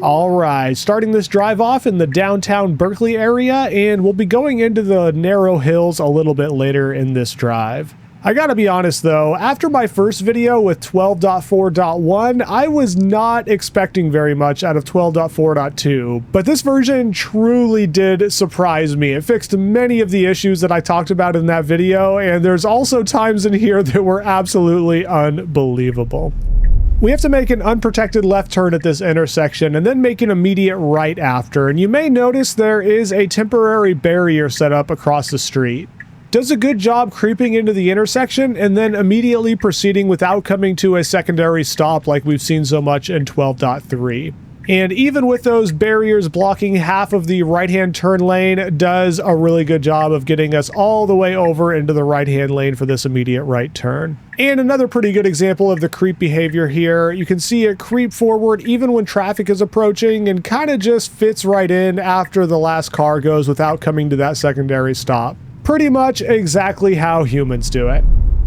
All right, starting this drive off in the downtown Berkeley area, and we'll be going into the narrow hills a little bit later in this drive. I gotta be honest though, after my first video with 12.4.1, I was not expecting very much out of 12.4.2, but this version truly did surprise me. It fixed many of the issues that I talked about in that video, and there's also times in here that were absolutely unbelievable. We have to make an unprotected left turn at this intersection and then make an immediate right after, and you may notice there is a temporary barrier set up across the street. Does a good job creeping into the intersection and then immediately proceeding without coming to a secondary stop like we've seen so much in 12.3. And even with those barriers blocking half of the right-hand turn lane, does a really good job of getting us all the way over into the right-hand lane for this immediate right turn. And another pretty good example of the creep behavior here, you can see it creep forward even when traffic is approaching and kind of just fits right in after the last car goes without coming to that secondary stop. Pretty much exactly how humans do it.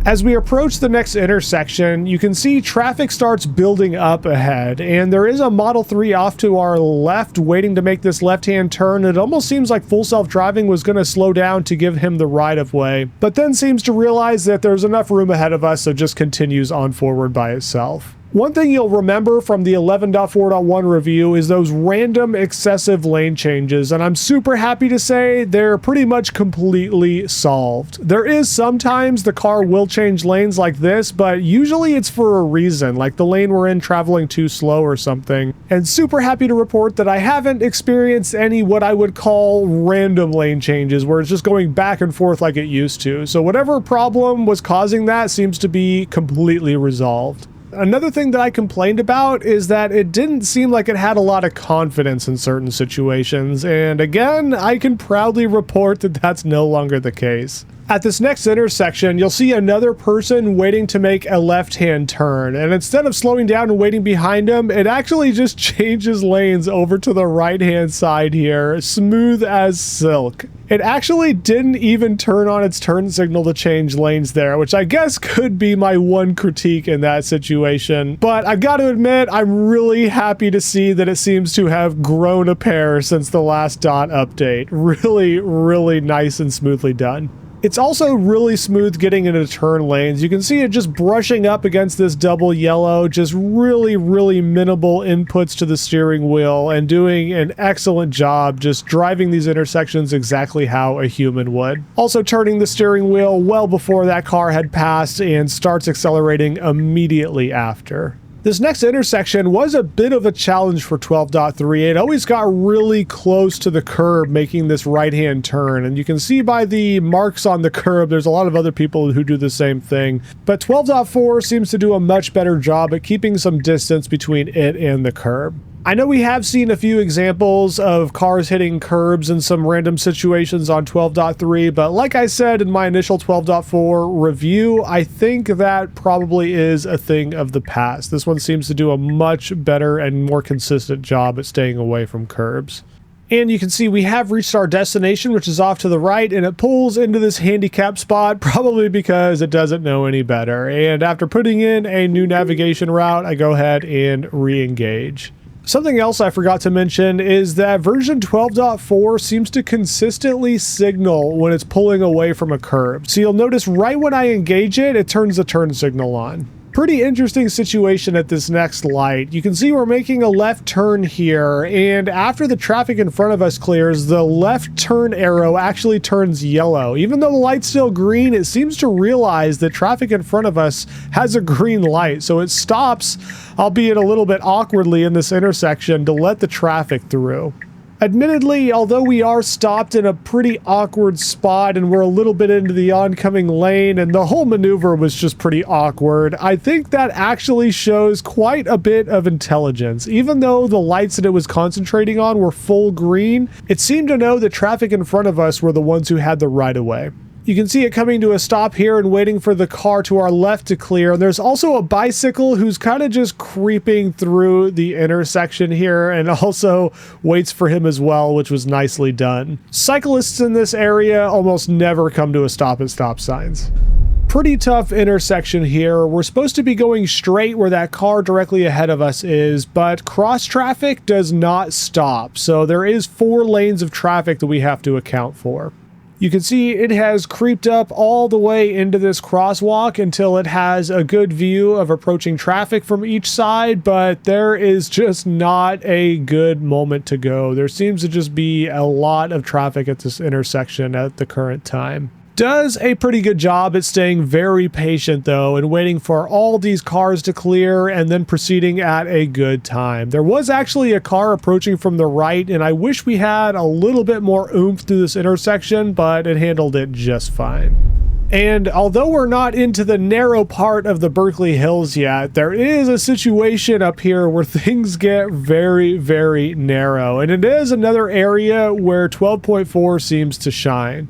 As we approach the next intersection, you can see traffic starts building up ahead, and there is a Model 3 off to our left waiting to make this left-hand turn. It almost seems like full self-driving was going to slow down to give him the right-of-way, but then seems to realize that there's enough room ahead of us, so just continues on forward by itself. One thing you'll remember from the 11.4.1 review is those random excessive lane changes, and I'm super happy to say they're pretty much completely solved. There is sometimes the car will change lanes like this, but usually it's for a reason, like the lane we're in traveling too slow or something. And super happy to report that I haven't experienced any what I would call random lane changes, where it's just going back and forth like it used to. So whatever problem was causing that seems to be completely resolved. Another thing that I complained about is that it didn't seem like it had a lot of confidence in certain situations, and again, I can proudly report that that's no longer the case. At this next intersection, you'll see another person waiting to make a left-hand turn, and instead of slowing down and waiting behind him, it actually just changes lanes over to the right-hand side here, smooth as silk. It actually didn't even turn on its turn signal to change lanes there, which I guess could be my one critique in that situation. But I gotta admit, I'm really happy to see that it seems to have grown a pair since the last dot update. Really, really nice and smoothly done. It's also really smooth getting into turn lanes. You can see it just brushing up against this double yellow, just really, really minimal inputs to the steering wheel and doing an excellent job just driving these intersections exactly how a human would. Also turning the steering wheel well before that car had passed and starts accelerating immediately after. This next intersection was a bit of a challenge for 12.3. It always got really close to the curb making this right-hand turn, and you can see by the marks on the curb there's a lot of other people who do the same thing. But 12.4 seems to do a much better job at keeping some distance between it and the curb. I know we have seen a few examples of cars hitting curbs in some random situations on 12.3, but like I said in my initial 12.4 review, I think that probably is a thing of the past. This one seems to do a much better and more consistent job at staying away from curbs. And you can see we have reached our destination, which is off to the right, and it pulls into this handicap spot, probably because it doesn't know any better. And after putting in a new navigation route, I go ahead and re-engage. Something else I forgot to mention is that version 12.4 seems to consistently signal when it's pulling away from a curb. So you'll notice right when I engage it, it turns the turn signal on. Pretty interesting situation at this next light. You can see we're making a left turn here, and after the traffic in front of us clears, the left turn arrow actually turns yellow. Even though the light's still green, it seems to realize that traffic in front of us has a green light, so it stops, albeit a little bit awkwardly in this intersection, to let the traffic through. Admittedly, although we are stopped in a pretty awkward spot and we're a little bit into the oncoming lane and the whole maneuver was just pretty awkward, I think that actually shows quite a bit of intelligence. Even though the lights that it was concentrating on were full green, it seemed to know that traffic in front of us were the ones who had the right of way. You can see it coming to a stop here and waiting for the car to our left to clear. And there's also a bicycle who's kind of just creeping through the intersection here and also waits for him as well, which was nicely done. Cyclists in this area almost never come to a stop at stop signs. pretty tough intersection here. We're supposed to be going straight where that car directly ahead of us is, but cross traffic does not stop. So there is 4 lanes of traffic that we have to account for. You can see it has creeped up all the way into this crosswalk until it has a good view of approaching traffic from each side, but there is just not a good moment to go. There seems to just be a lot of traffic at this intersection at the current time. Does a pretty good job at staying very patient though and waiting for all these cars to clear and then proceeding at a good time. There was actually a car approaching from the right, and I wish we had a little bit more oomph through this intersection, but it handled it just fine. And although we're not into the narrow part of the Berkeley Hills yet, there is a situation up here where things get very, very narrow, and it is another area where 12.4 seems to shine.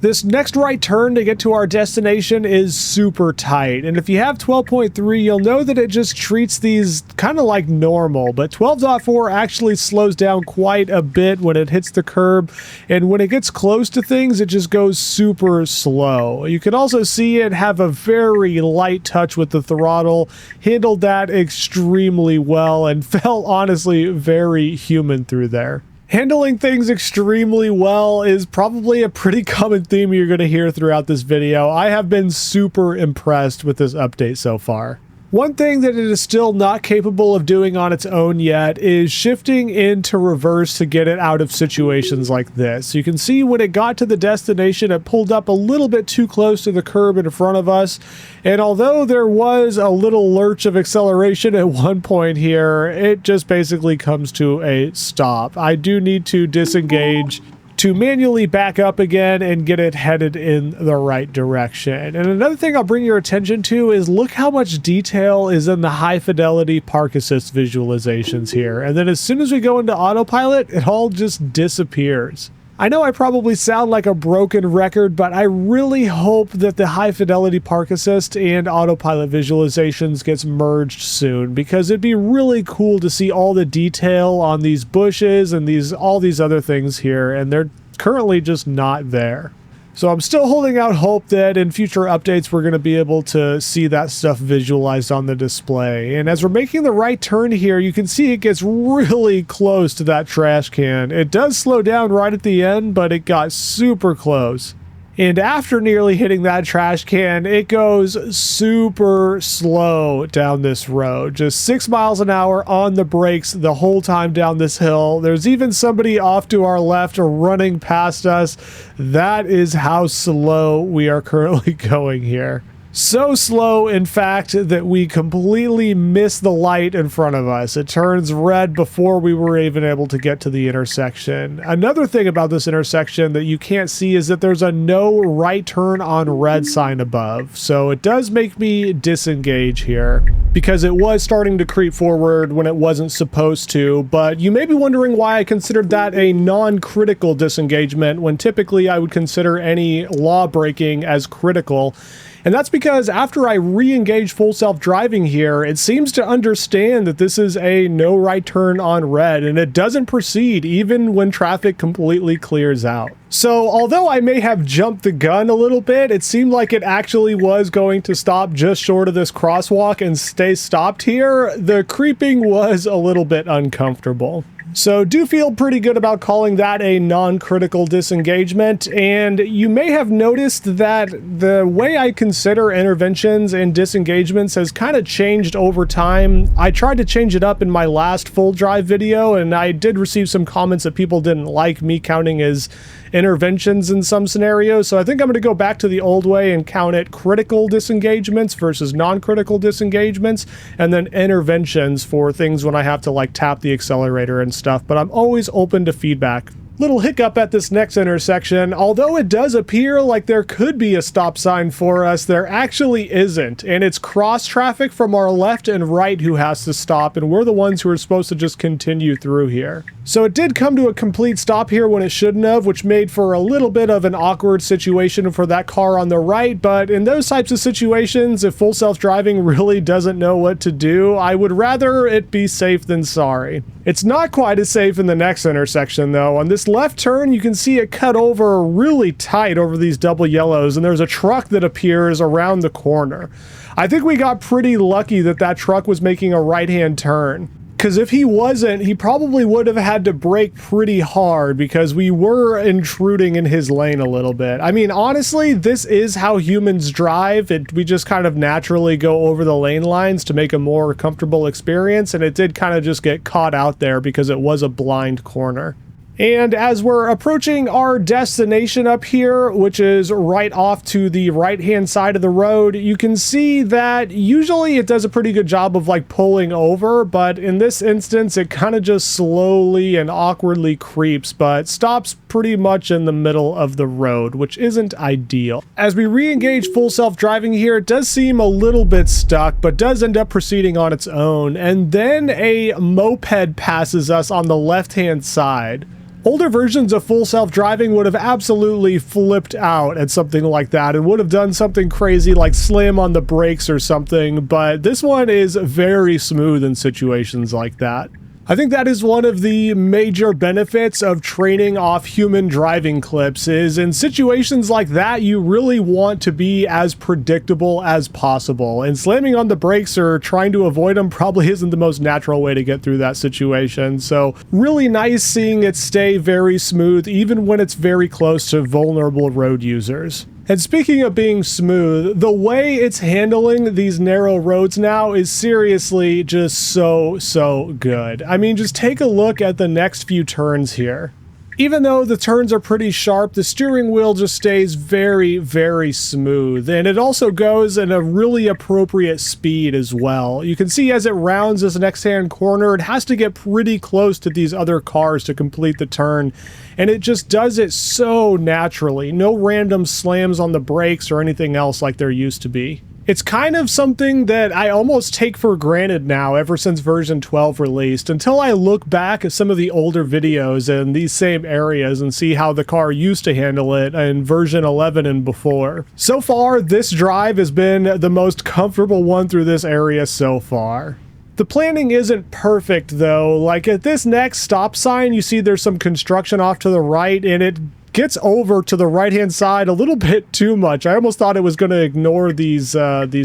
This next right turn to get to our destination is super tight, and if you have 12.3, you'll know that it just treats these kind of like normal, but 12.4 actually slows down quite a bit when it hits the curb, and when it gets close to things, it just goes super slow. You can also see it have a very light touch with the throttle, handled that extremely well, and felt honestly very human through there. Handling things extremely well is probably a pretty common theme you're going to hear throughout this video. I have been super impressed with this update so far. One thing that it is still not capable of doing on its own yet is shifting into reverse to get it out of situations like this. You can see when it got to the destination, it pulled up a little bit too close to the curb in front of us. And although there was a little lurch of acceleration at one point here, it just basically comes to a stop. I do need to disengage to manually back up again and get it headed in the right direction. And another thing I'll bring your attention to is look how much detail is in the high fidelity park assist visualizations here. And then as soon as we go into autopilot, it all just disappears. I know I probably sound like a broken record, but I really hope that the high fidelity park assist and autopilot visualizations gets merged soon, because it'd be really cool to see all the detail on these bushes and all these other things here, and they're currently just not there. So I'm still holding out hope that in future updates we're going to be able to see that stuff visualized on the display. And as we're making the right turn here, you can see it gets really close to that trash can. It does slow down right at the end, but it got super close. And after nearly hitting that trash can, it goes super slow down this road. Just 6 miles an hour on the brakes the whole time down this hill. There's even somebody off to our left running past us. That is how slow we are currently going here. So slow, in fact, that we completely miss the light in front of us. It turns red before we were even able to get to the intersection. Another thing about this intersection that you can't see is that there's a no right turn on red sign above. So it does make me disengage here, because it was starting to creep forward when it wasn't supposed to. But you may be wondering why I considered that a non-critical disengagement when typically I would consider any law breaking as critical. And that's because after I re-engage full self-driving here, it seems to understand that this is a no right turn on red, and it doesn't proceed even when traffic completely clears out. So although I may have jumped the gun a little bit, it seemed like it actually was going to stop just short of this crosswalk and stay stopped here. The creeping was a little bit uncomfortable. So do feel pretty good about calling that a non-critical disengagement. And you may have noticed that the way I consider interventions and disengagements has kind of changed over time. I tried to change it up in my last full drive video, and I did receive some comments that people didn't like me counting as interventions in some scenarios. So I think I'm going to go back to the old way and count it critical disengagements versus non-critical disengagements, and then interventions for things when I have to like tap the accelerator and stuff. But I'm always open to feedback. Little hiccup at this next intersection. Although it does appear like there could be a stop sign for us, there actually isn't. And it's cross traffic from our left and right who has to stop, and we're the ones who are supposed to just continue through here. So it did come to a complete stop here when it shouldn't have, which made for a little bit of an awkward situation for that car on the right. But in those types of situations, if full self-driving really doesn't know what to do, I would rather it be safe than sorry. It's not quite as safe in the next intersection though. On this this left turn, you can see it cut over really tight over these double yellows, and there's a truck that appears around the corner. I think we got pretty lucky that that truck was making a right-hand turn, because if he wasn't, he probably would have had to brake pretty hard because we were intruding in his lane a little bit. I mean, honestly, this is how humans drive. We just kind of naturally go over the lane lines to make a more comfortable experience, and it did kind of just get caught out there because it was a blind corner. And as we're approaching our destination up here, which is right off to the right-hand side of the road, you can see that usually it does a pretty good job of like pulling over, but in this instance, it kind of just slowly and awkwardly creeps, but stops pretty much in the middle of the road, which isn't ideal. As we re-engage full self-driving here, it does seem a little bit stuck, but does end up proceeding on its own. And then a moped passes us on the left-hand side. Older versions of full self-driving would have absolutely flipped out at something like that and would have done something crazy like slam on the brakes or something, but this one is very smooth in situations like that. I think that is one of the major benefits of training off human driving clips is in situations like that, you really want to be as predictable as possible, and slamming on the brakes or trying to avoid them probably isn't the most natural way to get through that situation. So really nice seeing it stay very smooth even when it's very close to vulnerable road users. And speaking of being smooth, the way it's handling these narrow roads now is seriously just so good. I mean, just take a look at the next few turns here. Even though the turns are pretty sharp, the steering wheel just stays very smooth, and it also goes in a really appropriate speed as well. You can see as it rounds this next-hand corner, it has to get pretty close to these other cars to complete the turn, and it just does it so naturally. No random slams on the brakes or anything else like there used to be. It's kind of something that I almost take for granted now ever since version 12 released, until I look back at some of the older videos in these same areas and see how the car used to handle it in version 11 and before. So far, this drive has been the most comfortable one through this area so far. The planning isn't perfect though. Like at this next stop sign, you see there's some construction off to the right, and it gets over to the right-hand side a little bit too much. I almost thought it was going to ignore these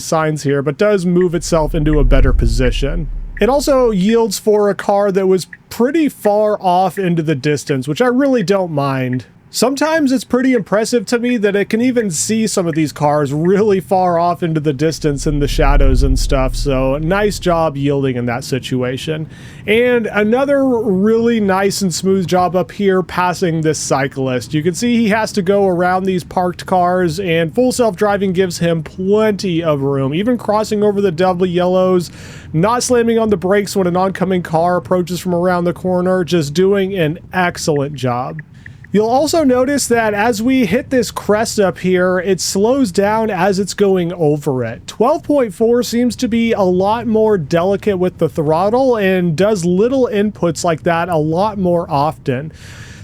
signs here, but does move itself into a better position. It also yields for a car that was pretty far off into the distance, which I really don't mind. Sometimes it's pretty impressive to me that it can even see some of these cars really far off into the distance in the shadows and stuff, so nice job yielding in that situation. And another really nice and smooth job up here passing this cyclist. You can see he has to go around these parked cars, and full self-driving gives him plenty of room, even crossing over the double yellows, not slamming on the brakes when an oncoming car approaches from around the corner, just doing an excellent job. You'll also notice that as we hit this crest up here, it slows down as it's going over it. 12.4 seems to be a lot more delicate with the throttle and does little inputs like that a lot more often.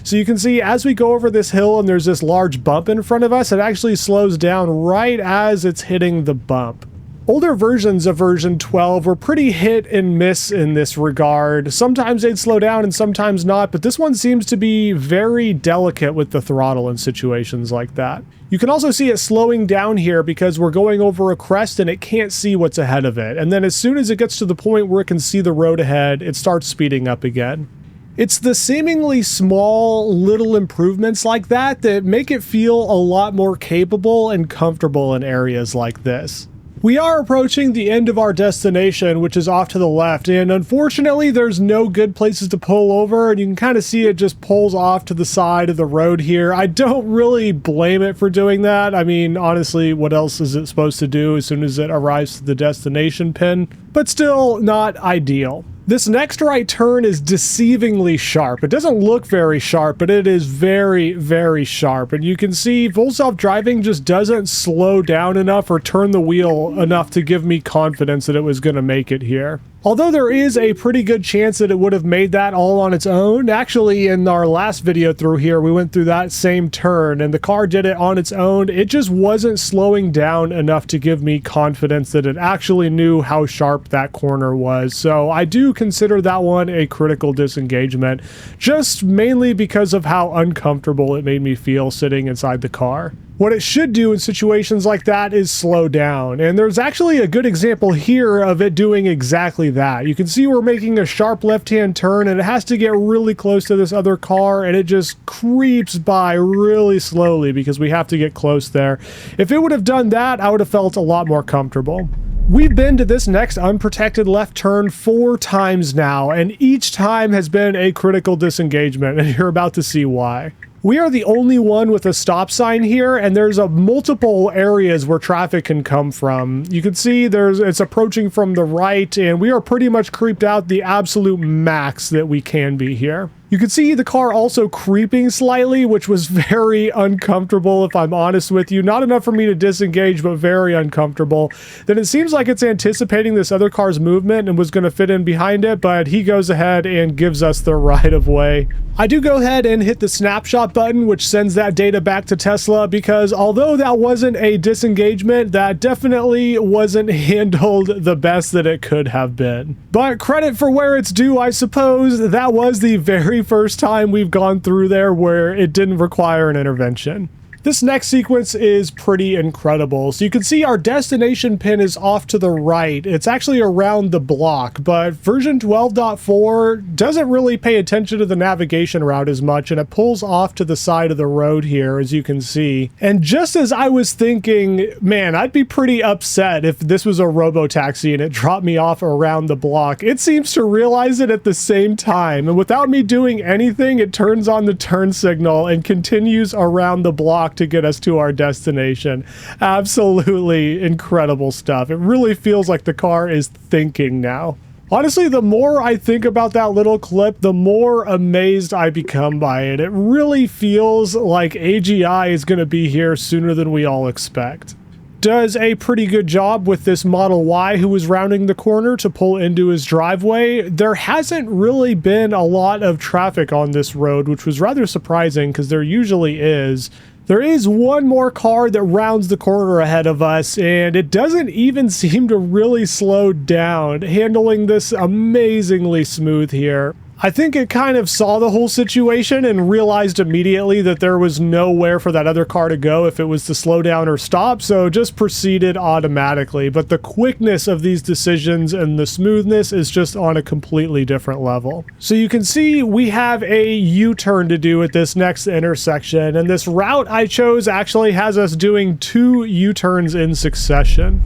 So you can see as we go over this hill and there's this large bump in front of us, it actually slows down right as it's hitting the bump. Older versions of version 12 were pretty hit and miss in this regard. Sometimes they'd slow down and sometimes not, but this one seems to be very delicate with the throttle in situations like that. You can also see it slowing down here because we're going over a crest and it can't see what's ahead of it. And then as soon as it gets to the point where it can see the road ahead, it starts speeding up again. It's the seemingly small little improvements like that that make it feel a lot more capable and comfortable in areas like this. We are approaching the end of our destination, which is off to the left, and unfortunately there's no good places to pull over, and you can kind of see it just pulls off to the side of the road here. I don't really blame it for doing that. I mean, honestly, what else is it supposed to do as soon as it arrives to the destination pin? But still not ideal. This next right turn is deceivingly sharp. It doesn't look very sharp, but it is very sharp. And you can see full self-driving just doesn't slow down enough or turn the wheel enough to give me confidence that it was going to make it here. Although there is a pretty good chance that it would have made that all on its own. Actually, in our last video through here, we went through that same turn and the car did it on its own. It just wasn't slowing down enough to give me confidence that it actually knew how sharp that corner was. So I do consider that one a critical disengagement, just mainly because of how uncomfortable it made me feel sitting inside the car. What it should do in situations like that is slow down, and there's actually a good example here of it doing exactly that. You can see we're making a sharp left-hand turn and it has to get really close to this other car, and it just creeps by really slowly because we have to get close there. If it would have done that, I would have felt a lot more comfortable. We've been to this next unprotected left turn 4 times now, and each time has been a critical disengagement, and you're about to see why. We are the only one with a stop sign here, and there's multiple areas where traffic can come from. You can see it's approaching from the right, and we are pretty much creeped out the absolute max that we can be here. You can see the car also creeping slightly, which was very uncomfortable, if I'm honest with you. Not enough for me to disengage, but very uncomfortable. Then it seems like it's anticipating this other car's movement and was going to fit in behind it, but he goes ahead and gives us the right of way. I do go ahead and hit the snapshot button, which sends that data back to Tesla, because although that wasn't a disengagement, that definitely wasn't handled the best that it could have been. But credit for where it's due, I suppose. That was the very first time we've gone through there where it didn't require an intervention. This next sequence is pretty incredible. So you can see our destination pin is off to the right. It's actually around the block, but version 12.4 doesn't really pay attention to the navigation route as much, and it pulls off to the side of the road here, as you can see. And just as I was thinking, man, I'd be pretty upset if this was a robo-taxi and it dropped me off around the block, it seems to realize it at the same time. And without me doing anything, it turns on the turn signal and continues around the block to get us to our destination. Absolutely incredible stuff. It really feels like the car is thinking now. Honestly, the more I think about that little clip, the more amazed I become by it. It really feels like AGI is going to be here sooner than we all expect. Does a pretty good job with this Model Y who was rounding the corner to pull into his driveway. There hasn't really been a lot of traffic on this road, which was rather surprising because there usually is. There is one more car that rounds the corner ahead of us, and it doesn't even seem to really slow down, handling this amazingly smooth here. I think it kind of saw the whole situation and realized immediately that there was nowhere for that other car to go if it was to slow down or stop, so just proceeded automatically. But the quickness of these decisions and the smoothness is just on a completely different level. So you can see we have a U-turn to do at this next intersection, and this route I chose actually has us doing 2 U-turns in succession.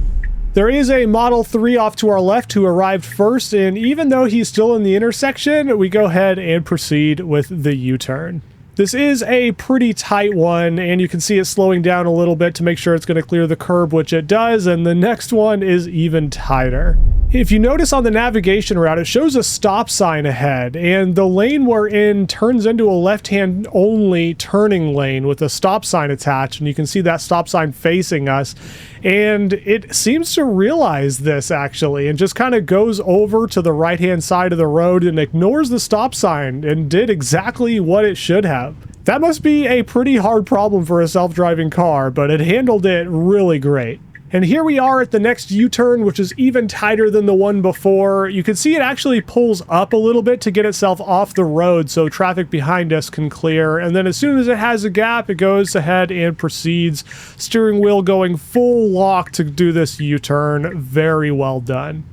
There is a Model 3 off to our left who arrived first, and even though he's still in the intersection, we go ahead and proceed with the U-turn. This is a pretty tight one, and you can see it slowing down a little bit to make sure it's going to clear the curb, which it does, and the next one is even tighter. If you notice on the navigation route, it shows a stop sign ahead, and the lane we're in turns into a left-hand only turning lane with a stop sign attached, and you can see that stop sign facing us, and it seems to realize this actually, and just kind of goes over to the right-hand side of the road and ignores the stop sign and did exactly what it should have. That must be a pretty hard problem for a self-driving car, but it handled it really great. And here we are at the next U-turn, which is even tighter than the one before. You can see it actually pulls up a little bit to get itself off the road so traffic behind us can clear. And then as soon as it has a gap, it goes ahead and proceeds. Steering wheel going full lock to do this U-turn. Very well done.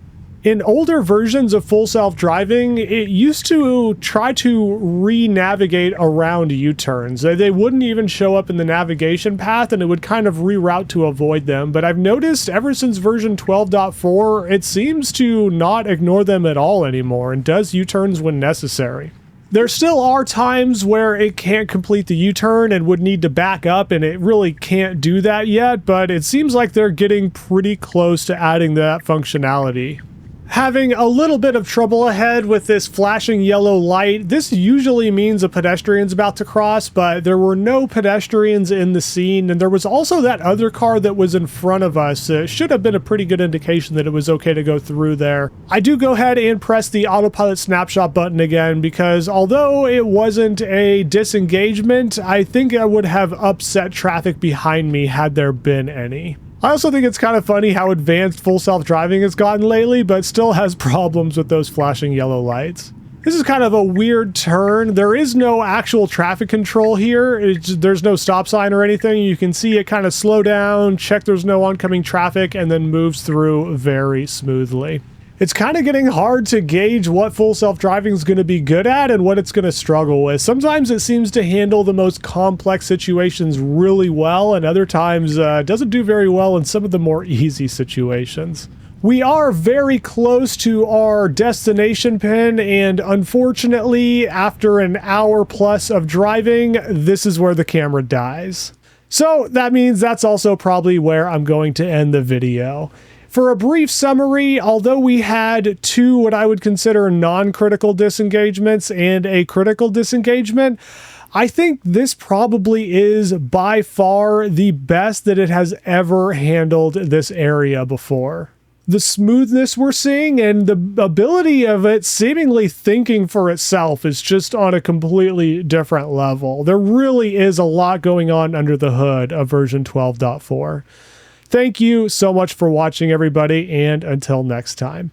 In older versions of full self-driving, it used to try to re-navigate around U-turns. They wouldn't even show up in the navigation path, and it would kind of reroute to avoid them. But I've noticed ever since version 12.4, it seems to not ignore them at all anymore and does U-turns when necessary. There still are times where it can't complete the U-turn and would need to back up, and it really can't do that yet, but it seems like they're getting pretty close to adding that functionality. Having a little bit of trouble ahead with this flashing yellow light. This usually means a pedestrian's about to cross, but there were no pedestrians in the scene, and there was also that other car that was in front of us. It should have been a pretty good indication that it was okay to go through there. I do go ahead and press the autopilot snapshot button again, because although it wasn't a disengagement, I think I would have upset traffic behind me had there been any. I also think it's kind of funny how advanced full self-driving has gotten lately, but still has problems with those flashing yellow lights. This is kind of a weird turn. There is no actual traffic control here. There's no stop sign or anything. You can see it kind of slow down, check there's no oncoming traffic, and then moves through very smoothly. It's kind of getting hard to gauge what full self-driving is going to be good at and what it's going to struggle with. Sometimes it seems to handle the most complex situations really well, and other times doesn't do very well in some of the more easy situations. We are very close to our destination pin, and unfortunately, after an hour plus of driving, this is where the camera dies. So that means that's also probably where I'm going to end the video. For a brief summary, although we had two what I would consider non-critical disengagements and a critical disengagement, I think this probably is by far the best that it has ever handled this area before. The smoothness we're seeing and the ability of it seemingly thinking for itself is just on a completely different level. There really is a lot going on under the hood of version 12.4. Thank you so much for watching, everybody, and until next time.